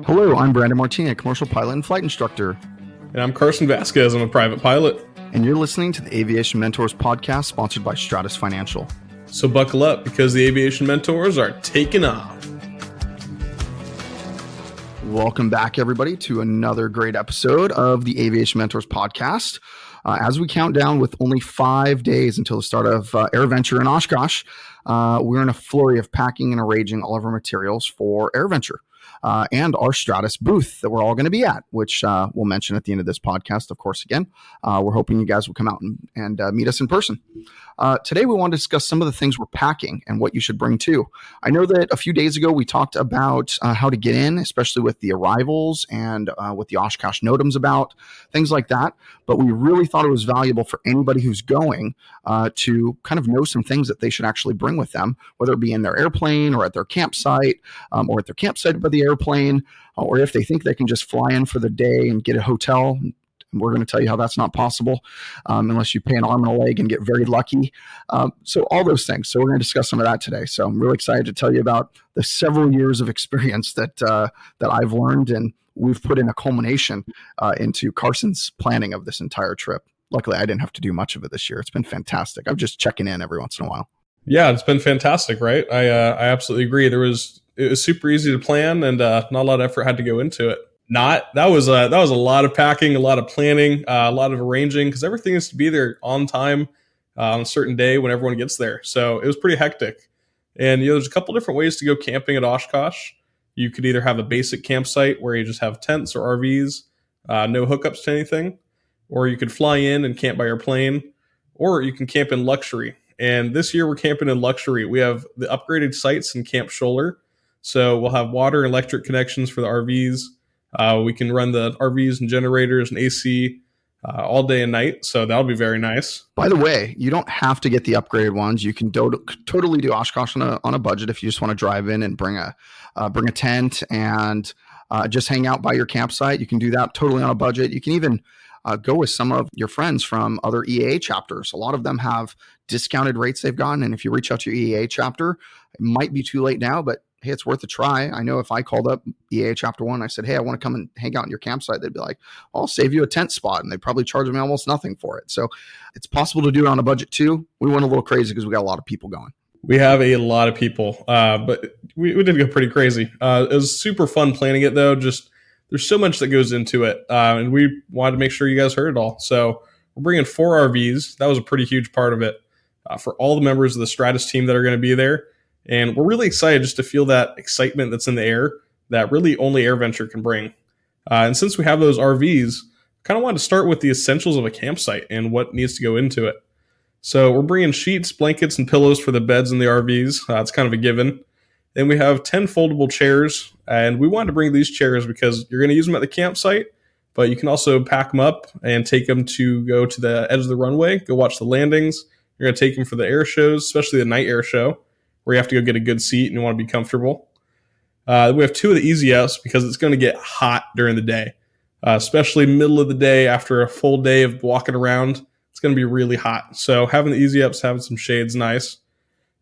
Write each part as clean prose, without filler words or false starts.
Hello, I'm Brandon Martini, a commercial pilot and flight instructor. And I'm Carson Vasquez. I'm a private pilot. And you're listening to the Aviation Mentors podcast, sponsored by Stratus Financial. So buckle up, because the Aviation Mentors are taking off. Welcome back, everybody, to another great episode of the Aviation Mentors podcast. As we count down with only 5 days until the start of AirVenture in Oshkosh, we're in a flurry of packing and arranging all of our materials for AirVenture. And our Stratus booth that we're all going to be at, which we'll mention at the end of this podcast, of course, again. We're hoping you guys will come out and meet us in person. Today, we want to discuss some of the things we're packing and what you should bring too. I know that a few days ago, we talked about how to get in, especially with the arrivals and what the Oshkosh NOTAM's about, things like that. But we really thought it was valuable for anybody who's going to kind of know some things that they should actually bring with them, whether it be in their airplane or at their campsite or at their campsite by the airplane, or if they think they can just fly in for the day and get a hotel. We're going to tell you how that's not possible unless you pay an arm and a leg and get very lucky. So all those things. So we're going to discuss some of that today. So I'm really excited to tell you about the several years of experience that I've learned, and we've put in a culmination into Carson's planning of this entire trip. Luckily, I didn't have to do much of it this year. It's been fantastic. I'm just checking in every once in a while. Yeah, it's been fantastic, right? I absolutely agree. It was super easy to plan, and not a lot of effort had to go into it. That was a lot of packing, a lot of planning, a lot of arranging, because everything needs to be there on time on a certain day when everyone gets there. So it was pretty hectic. And there's a couple different ways to go camping at Oshkosh. You could either have a basic campsite where you just have tents or RVs, no hookups to anything, or you could fly in and camp by your plane, or you can camp in luxury. And this year we're camping in luxury. We have the upgraded sites in Camp Scholler. So we'll have water and electric connections for the RVs. We can run the RVs and generators and AC all day and night. So that'll be very nice. By the way, you don't have to get the upgraded ones. You can totally do Oshkosh on a budget if you just want to drive in and bring a tent and just hang out by your campsite. You can do that totally on a budget. You can even go with some of your friends from other EAA chapters. A lot of them have discounted rates they've gotten. And if you reach out to your EAA chapter, it might be too late now, but hey, it's worth a try. I know if I called up EAA Chapter 1, I said, hey, I want to come and hang out in your campsite, they'd be like, I'll save you a tent spot. And they'd probably charge me almost nothing for it. So it's possible to do it on a budget too. We went a little crazy because we got a lot of people going. We have a lot of people, but we did go pretty crazy. It was super fun planning it, though. Just there's so much that goes into it. And we wanted to make sure you guys heard it all. So we're bringing 4 RVs. That was a pretty huge part of it for all the members of the Stratus team that are going to be there. And we're really excited just to feel that excitement that's in the air that really only AirVenture can bring. And since we have those RVs, kind of wanted to start with the essentials of a campsite and what needs to go into it. So we're bringing sheets, blankets, and pillows for the beds in the RVs. It's kind of a given. Then we have 10 foldable chairs. And we wanted to bring these chairs because you're going to use them at the campsite, but you can also pack them up and take them to go to the edge of the runway, go watch the landings. You're going to take them for the air shows, especially the night air show, where you have to go get a good seat and you want to be comfortable. We have 2 of the Easy Ups because it's going to get hot during the day, especially middle of the day after a full day of walking around. It's going to be really hot. So having the Easy Ups, having some shades, nice.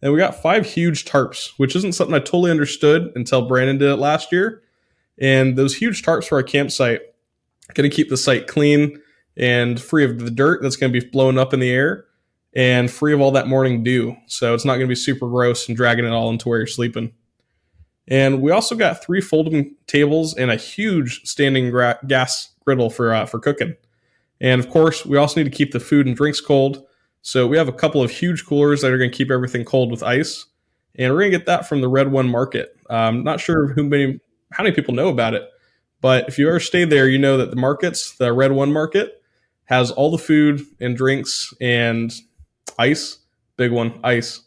And we got 5 huge tarps, which isn't something I totally understood until Brandon did it last year. And those huge tarps for our campsite are going to keep the site clean and free of the dirt that's going to be blowing up in the air, and free of all that morning dew. So it's not going to be super gross and dragging it all into where you're sleeping. And we also got 3 folding tables and a huge standing gas griddle for cooking. And of course, we also need to keep the food and drinks cold. So we have a couple of huge coolers that are going to keep everything cold with ice. And we're going to get that from the Red One Market. I'm not sure how many people know about it, but if you ever stayed there, you know that the Red One Market, has all the food and drinks and ice, big one, ice,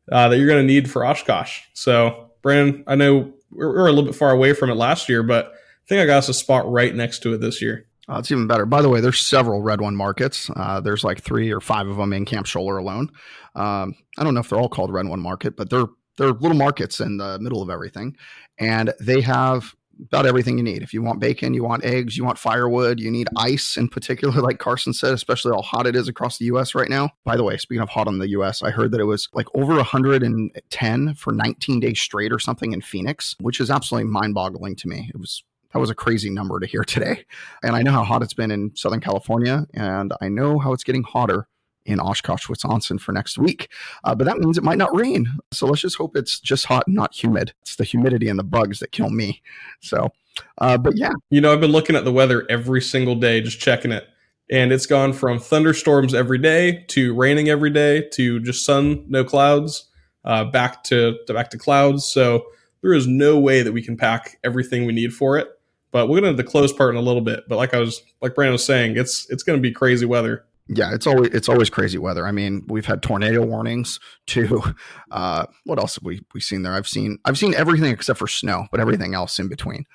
that you're going to need for Oshkosh. So, Brandon, I know we were a little bit far away from it last year, but I think I got us a spot right next to it this year. It's even better. By the way, there's several Red One Markets. There's like 3 or 5 of them in Camp Scholler alone. I don't know if they're all called Red One Market, but they're little markets in the middle of everything. And they have about everything you need. If you want bacon, you want eggs, you want firewood, you need ice in particular, like Carson said, especially how hot it is across the U.S. right now. By the way, speaking of hot in the U.S., I heard that it was like over 110 for 19 days straight or something in Phoenix, which is absolutely mind-boggling to me. It was That was a crazy number to hear today. And I know how hot it's been in Southern California, and I know how it's getting hotter in Oshkosh, Wisconsin for next week. But that means it might not rain. So let's just hope it's just hot and not humid. It's the humidity and the bugs that kill me. So, but yeah. I've been looking at the weather every single day, just checking it. And it's gone from thunderstorms every day to raining every day to just sun, no clouds, back to clouds. So there is no way that we can pack everything we need for it. But we'll get into the close part in a little bit. But like Brandon was saying, it's going to be crazy weather. Yeah, it's always crazy weather. I mean, we've had tornado warnings too. What else have we seen there? I've seen everything except for snow, but everything else in between.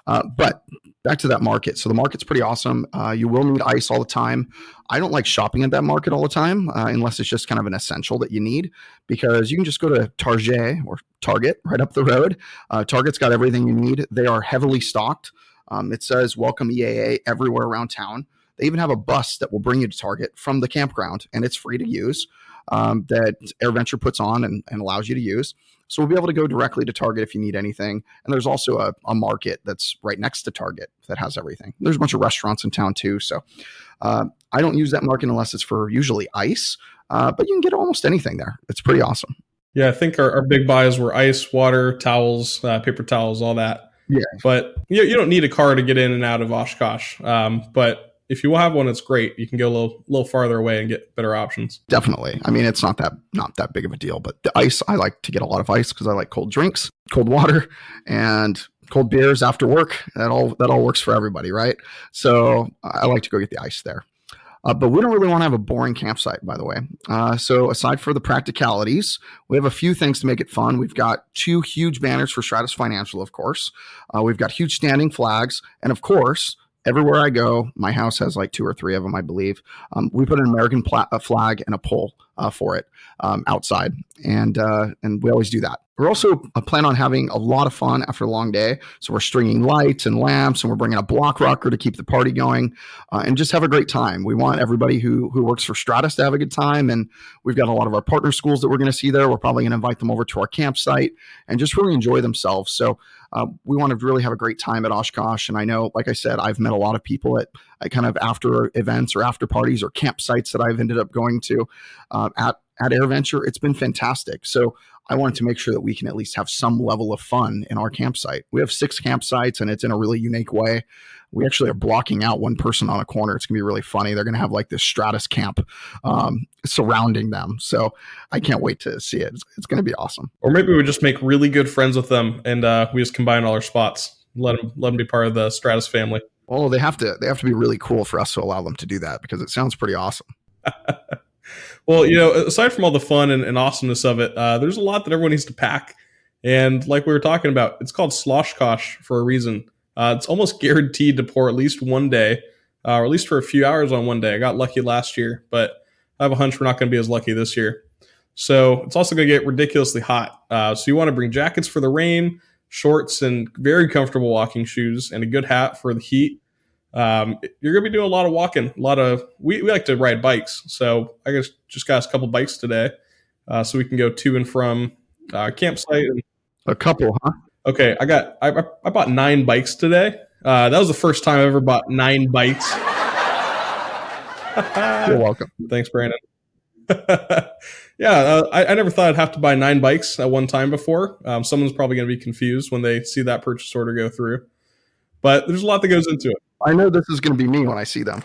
But back to that market. So the market's pretty awesome. You will need ice all the time. I don't like shopping at that market all the time unless it's just kind of an essential that you need, because you can just go to Target or Target right up the road. Target's got everything you need. They are heavily stocked. It says welcome EAA everywhere around town. They even have a bus that will bring you to Target from the campground, and it's free to use, that AirVenture puts on and allows you to use. So we'll be able to go directly to Target if you need anything. And there's also a market that's right next to Target that has everything. There's a bunch of restaurants in town too. So I don't use that market unless it's for usually ice, but you can get almost anything there. It's pretty awesome. Yeah, I think our big buys were ice, water, towels, paper towels, all that. Yeah. But you don't need a car to get in and out of Oshkosh. But if you have one, it's great. You can go a little farther away and get better options. Definitely. I mean, it's not that big of a deal, but the ice, I like to get a lot of ice because I like cold drinks, cold water, and cold beers after work. That all works for everybody, right? So I like to go get the ice there. But we don't really want to have a boring campsite, by the way. So aside for the practicalities, we have a few things to make it fun. We've got 2 huge banners for Stratus Financial, of course. We've got huge standing flags, and of course, everywhere I go, my house has like 2 or 3 of them, I believe. We put an American flag and a pole for it outside, and we always do that. We're also plan on having a lot of fun after a long day. So we're stringing lights and lamps, and we're bringing a block rocker to keep the party going, and just have a great time. We want everybody who works for Stratus to have a good time, and we've got a lot of our partner schools that we're going to see there. We're probably going to invite them over to our campsite and just really enjoy themselves. So we want to really have a great time at Oshkosh. And I know, like I said, I've met a lot of people at kind of after events or after parties or campsites that I've ended up going to at AirVenture. It's been fantastic. So I wanted to make sure that we can at least have some level of fun in our campsite. We have 6 campsites, and it's in a really unique way. We actually are blocking out one person on a corner. It's going to be really funny. They're going to have like this Stratus camp surrounding them. So I can't wait to see it. It's going to be awesome. Or maybe we just make really good friends with them, and we just combine all our spots. Let them be part of the Stratus family. Oh, they have to be really cool for us to allow them to do that, because it sounds pretty awesome. Well, aside from all the fun and awesomeness of it, there's a lot that everyone needs to pack. And like we were talking about, it's called Sloshkosh for a reason. It's almost guaranteed to pour at least one day, or at least for a few hours on one day. I got lucky last year, but I have a hunch we're not going to be as lucky this year. So it's also going to get ridiculously hot. So you want to bring jackets for the rain, shorts, and very comfortable walking shoes, and a good hat for the heat. You're going to be doing a lot of walking. We like to ride bikes. So I just got us a couple bikes today, so we can go to and from campsite. A couple, huh? Okay, I bought 9 bikes today. That was the first time I ever bought 9 bikes. You're welcome. Thanks, Brandon. Yeah, I never thought I'd have to buy 9 bikes at one time before. Someone's probably going to be confused when they see that purchase order go through. But there's a lot that goes into it. I know this is going to be me when I see them.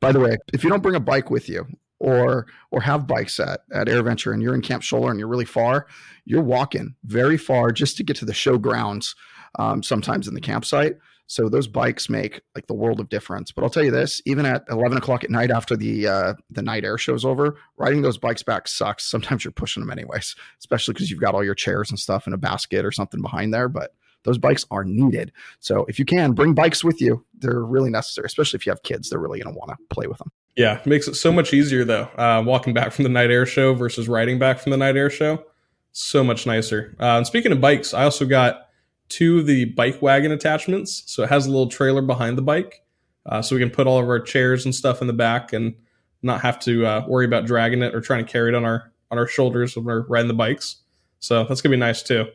By the way, if you don't bring a bike with you or have bikes at AirVenture and you're in Camp Scholler and you're really far, you're walking very far just to get to the show grounds, sometimes in the campsite. So those bikes make like the world of difference. But I'll tell you this, even at 11 o'clock at night after the night air show's over, riding those bikes back sucks. Sometimes you're pushing them anyways, especially because you've got all your chairs and stuff in a basket or something behind there. But those bikes are needed. So if you can, bring bikes with you. They're really necessary, especially if you have kids. They're really going to want to play with them. Yeah, it makes it so much easier, though, walking back from the night air show versus riding back from the night air show. So much nicer. And speaking of bikes, I also got 2 of the bike wagon attachments. So it has a little trailer behind the bike, so we can put all of our chairs and stuff in the back and not have to worry about dragging it or trying to carry it on our shoulders when we're riding the bikes. So that's going to be nice, too.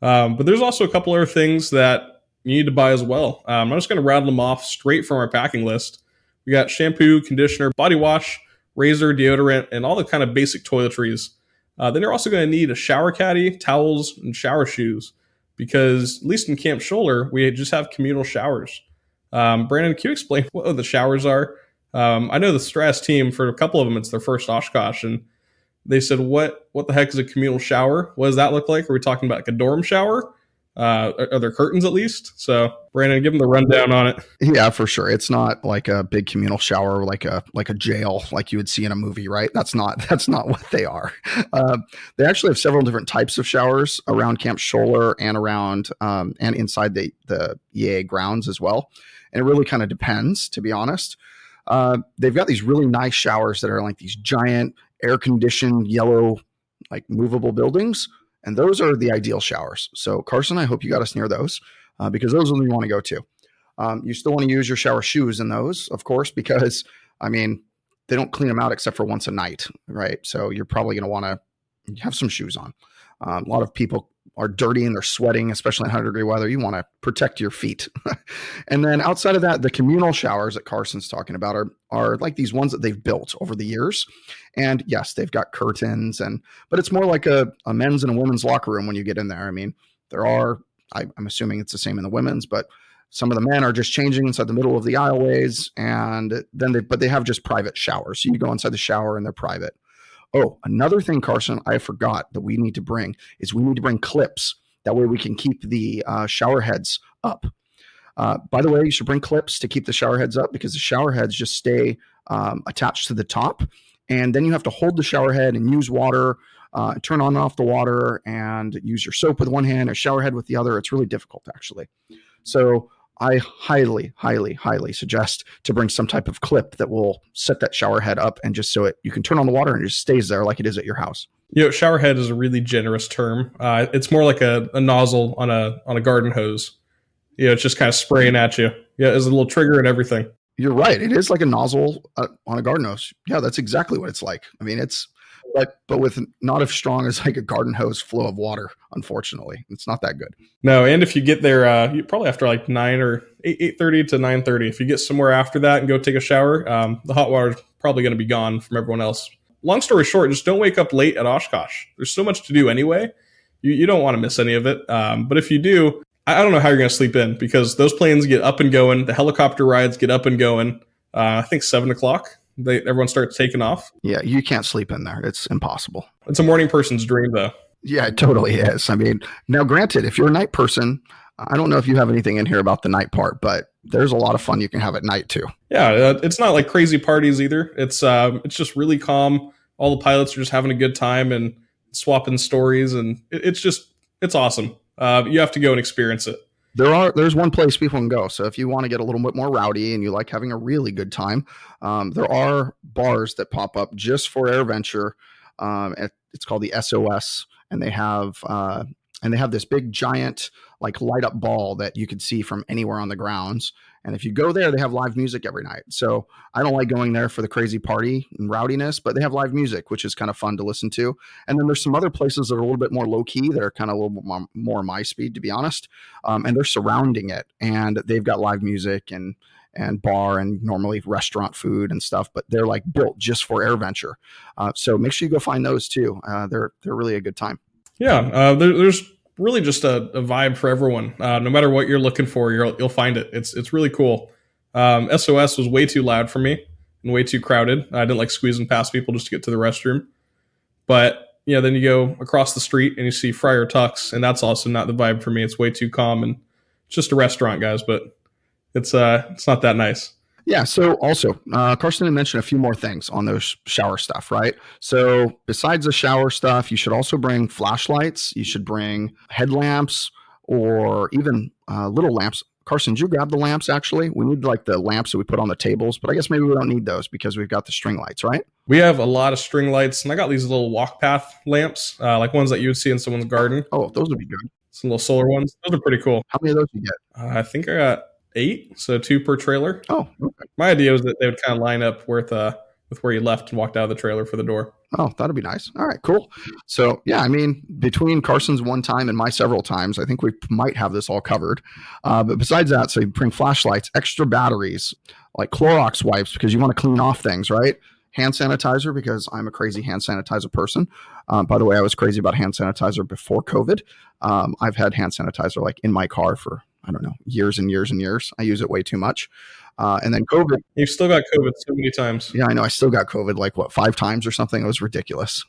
But there's also a couple other things that you need to buy as well. I'm just going to rattle them off straight from our packing list. We got shampoo, conditioner, body wash, razor, deodorant, and all the kind of basic toiletries. Then you're also going to need a shower caddy, towels, and shower shoes because, at least in Camp Scholler, we just have communal showers. Brandon, can you explain what the showers are? I know the Strass team, for a couple of them, it's their first Oshkosh, and they said, what the heck is a communal shower? What does that look like? Are we talking about like a dorm shower? Are there curtains at least? So, Brandon, give them the rundown on it. Yeah, for sure. It's not like a big communal shower, like a jail, like you would see in a movie, right? That's not what they are. They actually have several different types of showers around Camp Scholler and around and inside the EAA grounds as well. And it really kind of depends, to be honest. They've got these really nice showers that are like these giant air-conditioned yellow, like movable buildings. And those are the ideal showers. So Carson, I hope you got us near those because those are the you want to go to. You still want to use your shower shoes in those, of course, because, I mean, they don't clean them out except for once a night, right? So you're probably going to want to have some shoes on. A lot of people are dirty and they're sweating, especially in 100-degree weather. You want to protect your feet. And then outside of that, the communal showers that Carson's talking about are like these ones that they've built over the years. And yes, they've got curtains, but it's more like a men's and a women's locker room when you get in there. I mean, I'm assuming it's the same in the women's, but some of the men are just changing inside the middle of the aisleways, and then they have just private showers. So you go inside the shower and they're private. Oh, another thing, Carson, I forgot that we need to bring clips. That way we can keep the shower heads up. By the way, you should bring clips to keep the shower heads up because the shower heads just stay attached to the top. And then you have to hold the shower head and use water, turn on and off the water, and use your soap with one hand, a shower head with the other. It's really difficult, actually. So I highly, highly, highly suggest to bring some type of clip that will set that shower head up and just so you can turn on the water and it just stays there like it is at your house. Shower head is a really generous term. It's more like a nozzle on a garden hose. It's just kind of spraying at you. Yeah, there's a little trigger and everything. You're right. It is like a nozzle on a garden hose. Yeah, that's exactly what it's like. I mean, but with not as strong as like a garden hose flow of water, unfortunately. It's not that good. No, and if you get there, you probably after like 9 or 8:30 to 9:30. If you get somewhere after that and go take a shower, the hot water is probably going to be gone from everyone else. Long story short, just don't wake up late at Oshkosh. There's so much to do anyway. You don't want to miss any of it. But if you do, I don't know how you're going to sleep in because those planes get up and going. The helicopter rides get up and going. I think 7 o'clock. Everyone starts taking off. Yeah, you can't sleep in there. It's impossible. It's a morning person's dream, though. Yeah, it totally is. I mean, now granted, if you're a night person, I don't know if you have anything in here about the night part, but there's a lot of fun you can have at night too. Yeah, it's not like crazy parties either. It's just really calm. All the pilots are just having a good time and swapping stories, and it's awesome. You have to go and experience it. There's one place people can go. So if you want to get a little bit more rowdy and you like having a really good time, there are bars that pop up just for AirVenture. It's called the SOS, and they have this big giant like light up ball that you could see from anywhere on the grounds. And if you go there, they have live music every night. So I don't like going there for the crazy party and rowdiness, but they have live music, which is kind of fun to listen to. And then there's some other places that are a little bit more low key that are kind of a little bit more my speed, to be honest. And they're surrounding it, and they've got live music and bar and normally restaurant food and stuff, but they're like built just for AirVenture. So make sure you go find those too. They're really a good time. Yeah, there's really just a vibe for everyone. No matter what you're looking for, you'll find it. It's really cool. SOS was way too loud for me and way too crowded. I didn't like squeezing past people just to get to the restroom. But then you go across the street and you see Friar Tuck's, and that's also not the vibe for me. It's way too calm, and it's just a restaurant, guys. But it's not that nice. Yeah. So also, Carson had mentioned a few more things on those shower stuff, right? So besides the shower stuff, you should also bring flashlights. You should bring headlamps or even little lamps. Carson, did you grab the lamps, actually? We need like the lamps that we put on the tables, but I guess maybe we don't need those because we've got the string lights, right? We have a lot of string lights, and I got these little walk path lamps, like ones that you would see in someone's garden. Oh, those would be good. Some little solar ones. Those are pretty cool. How many of those do you get? I think I got 8, so 2 per trailer. Oh, okay. My idea was that they would kind of line up with with where you left and walked out of the trailer for the door. Oh, that'd be nice. All right, cool. So yeah, I mean, between Carson's one time and my several times, I think we might have this all covered. But besides that, so you bring flashlights, extra batteries, like Clorox wipes because you want to clean off things, right? Hand sanitizer because I'm a crazy hand sanitizer person. By the way, I was crazy about hand sanitizer before COVID. I've had hand sanitizer like in my car for, I don't know, years and years and years. I use it way too much. And then COVID. You've still got COVID so many times. Yeah, I know. I still got COVID like 5 times or something. It was ridiculous.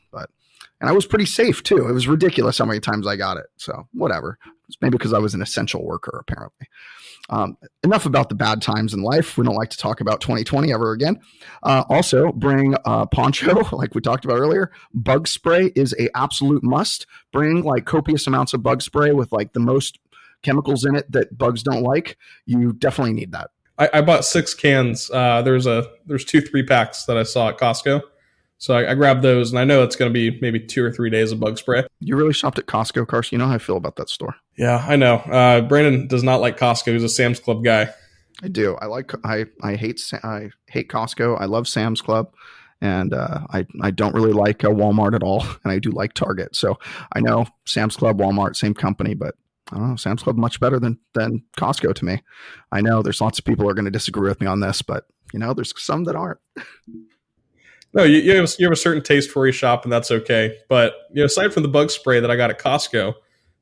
And I was pretty safe too. It was ridiculous how many times I got it. So whatever. It's maybe because I was an essential worker, apparently. Enough about the bad times in life. We don't like to talk about 2020 ever again. Also, bring poncho, like we talked about earlier. Bug spray is a absolute must. Bring like copious amounts of bug spray with like the most chemicals in it that bugs don't like. You definitely need that. I bought 6 cans. There's 2 3-packs that I saw at Costco. So I grabbed those, and I know it's going to be maybe 2 or 3 days of bug spray. You really shopped at Costco, Carson. You know how I feel about that store. Yeah, I know. Brandon does not like Costco. He's a Sam's Club guy. I do. I hate Costco. I love Sam's Club, and I don't really like Walmart at all, and I do like Target. So I know Sam's Club, Walmart, same company, but I don't know, Sam's Club much better than Costco to me. I know there's lots of people who are going to disagree with me on this, but there's some that aren't. No, you have a certain taste for where you shop, and that's okay. But aside from the bug spray that I got at Costco,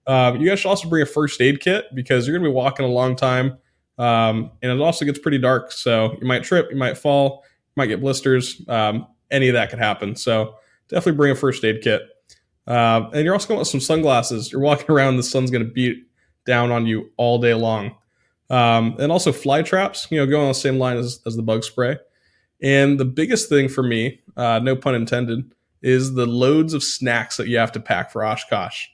you guys should also bring a first aid kit because you're going to be walking a long time, and it also gets pretty dark. So you might trip, you might fall, you might get blisters. Any of that could happen. So definitely bring a first aid kit. And you're also going to want some sunglasses. You're walking around, the sun's going to beat down on you all day long. And also fly traps, go on the same line as the bug spray. And the biggest thing for me, no pun intended, is the loads of snacks that you have to pack for Oshkosh.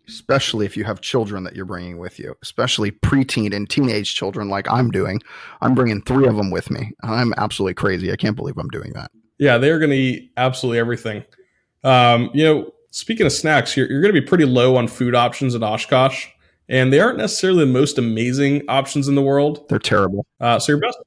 Especially if you have children that you're bringing with you, especially preteen and teenage children like I'm doing. I'm bringing 3 of them with me. I'm absolutely crazy. I can't believe I'm doing that. Yeah, they're going to eat absolutely everything. Speaking of snacks, you're going to be pretty low on food options at Oshkosh. And they aren't necessarily the most amazing options in the world. They're terrible. So your best,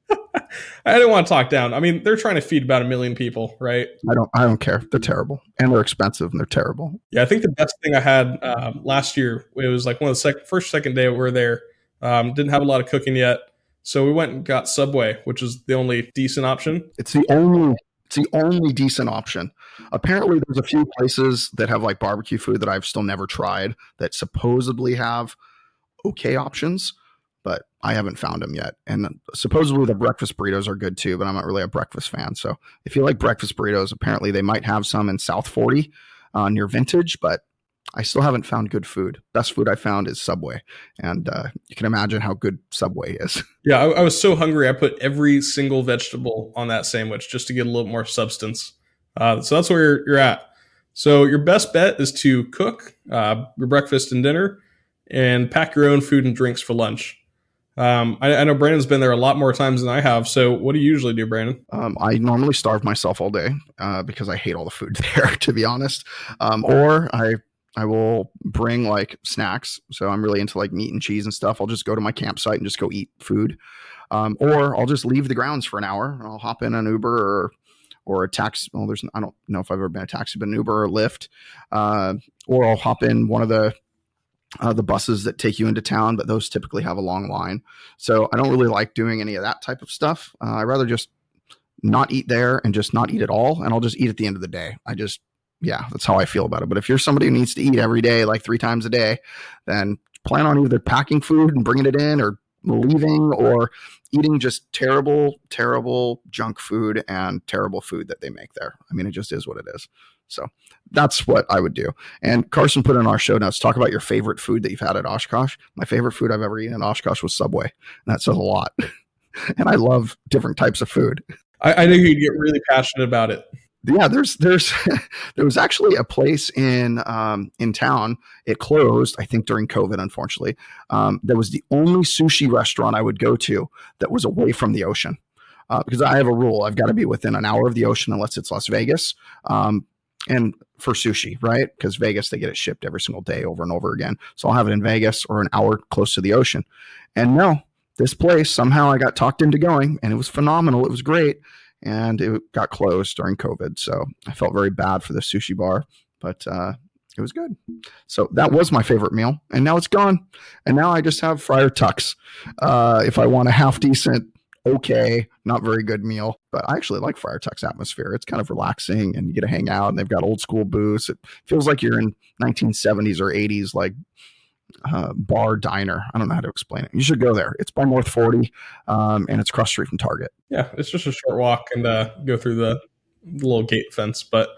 I don't want to talk down. I mean, they're trying to feed about 1 million people, right? I don't care. They're terrible, and they're expensive, and they're terrible. Yeah, I think the best thing I had last year, it was like one of the second day we were there. Didn't have a lot of cooking yet, so we went and got Subway, which is the only decent option. It's the only decent option. Apparently, there's a few places that have like barbecue food that I've still never tried that supposedly have okay options, but I haven't found them yet. And supposedly the breakfast burritos are good too, but I'm not really a breakfast fan. So if you like breakfast burritos, apparently they might have some in South 40 near Vintage, but I still haven't found good food. Best food I found is Subway. And you can imagine how good Subway is. Yeah, I was so hungry. I put every single vegetable on that sandwich just to get a little more substance. So that's where you're at. So your best bet is to cook your breakfast and dinner and pack your own food and drinks for lunch. I know Brandon's been there a lot more times than I have. So what do you usually do, Brandon? I normally starve myself all day because I hate all the food there, to be honest. Or I will bring like snacks. So I'm really into like meat and cheese and stuff. I'll just go to my campsite and just go eat food. Or I'll just leave the grounds for an hour. I'll hop in an Uber or a taxi. Well, I don't know if I've ever been a taxi, but an Uber or Lyft. Or I'll hop in one of the buses that take you into town, but those typically have a long line. So I don't really like doing any of that type of stuff. I'd rather just not eat there and just not eat at all. And I'll just eat at the end of the day. That's how I feel about it. But if you're somebody who needs to eat every day, like 3 times a day, then plan on either packing food and bringing it in or leaving or eating just terrible, terrible junk food and terrible food that they make there. I mean, it just is what it is. So that's what I would do. And Carson put in our show notes, talk about your favorite food that you've had at Oshkosh. My favorite food I've ever eaten in Oshkosh was Subway. And that says a lot. And I love different types of food. I knew you'd get really passionate about it. Yeah, there was actually a place in town. It closed, I think, during COVID, unfortunately. That was the only sushi restaurant I would go to that was away from the ocean. Because I have a rule. I've got to be within an hour of the ocean unless it's Las Vegas. And for sushi, right? Because Vegas, they get it shipped every single day over and over again. So I'll have it in Vegas or an hour close to the ocean. And no, this place, somehow I got talked into going and it was phenomenal. It was great. and it got closed during COVID. So I felt very bad for the sushi bar, but it was good. So that was my favorite meal, and now it's gone. And now I just have Friar Tuck's. If I want a half decent, okay, not very good meal, but I actually like Friar Tuck's atmosphere. It's kind of relaxing, and you get to hang out, and they've got old school booths. It feels like you're in 1970s or 80s, like bar diner. I don't know how to explain it. You should go there. It's by North 40, and it's across the street from Target. Yeah, it's just a short walk and go through the little gate fence. But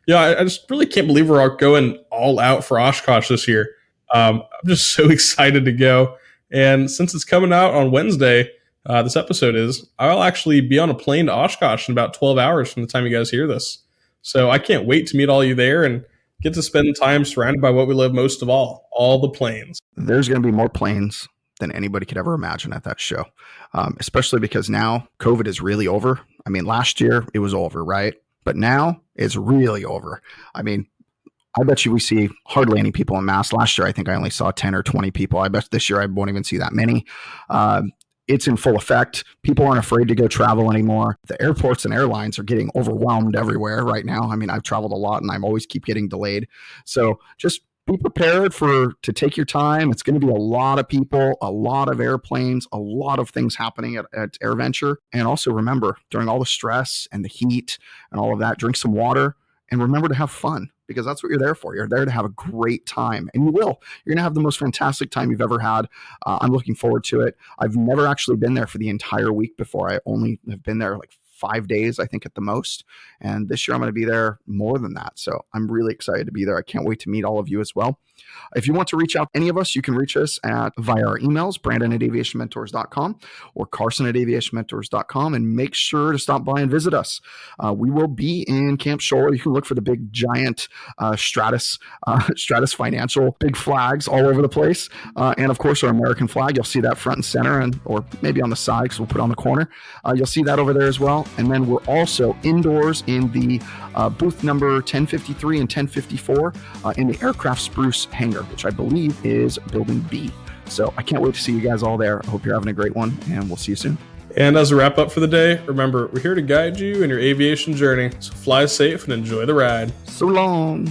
yeah, I just really can't believe we're going all out for Oshkosh this year. I'm just so excited to go. And since it's coming out on Wednesday, this episode I'll actually be on a plane to Oshkosh in about 12 hours from the time you guys hear this. So I can't wait to meet all you there and get to spend time surrounded by what we love most of all the planes. There's going to be more planes than anybody could ever imagine at that show, especially because now COVID is really over. I mean, last year it was over, right? But now it's really over. I mean, I bet you we see hardly any people in mass. Last year, I think I only saw 10 or 20 people. I bet this year I won't even see that many. It's in full effect. People aren't afraid to go travel anymore. The airports and airlines are getting overwhelmed everywhere right now. I mean, I've traveled a lot and I always keep getting delayed. So just be prepared to take your time. It's going to be a lot of people, a lot of airplanes, a lot of things happening at AirVenture. And also remember, during all the stress and the heat and all of that, drink some water and remember to have fun, because that's what you're there for. You're there to have a great time, and you will. You're going to have the most fantastic time you've ever had. I'm looking forward to it. I've never actually been there for the entire week before. I only have been there like 5 days, I think, at the most. And this year I'm going to be there more than that. So I'm really excited to be there. I can't wait to meet all of you as well. If you want to reach out to any of us, you can reach us via our emails, brandon@aviationmentors.com or carson@aviationmentors.com, and make sure to stop by and visit us. We will be in Camp Shoal. You can look for the big giant Stratus Financial, big flags all over the place. And of course, our American flag. You'll see that front and center, or maybe on the side, because we'll put it on the corner. You'll see that over there as well. And then we're also indoors in the booth number 1053 and 1054 in the aircraft spruce hangar, which I believe is building B. So I can't wait to see you guys all there. I hope you're having a great one, and we'll see you soon. And as a wrap up for the day, remember, we're here to guide you in your aviation journey. So fly safe and enjoy the ride. So long.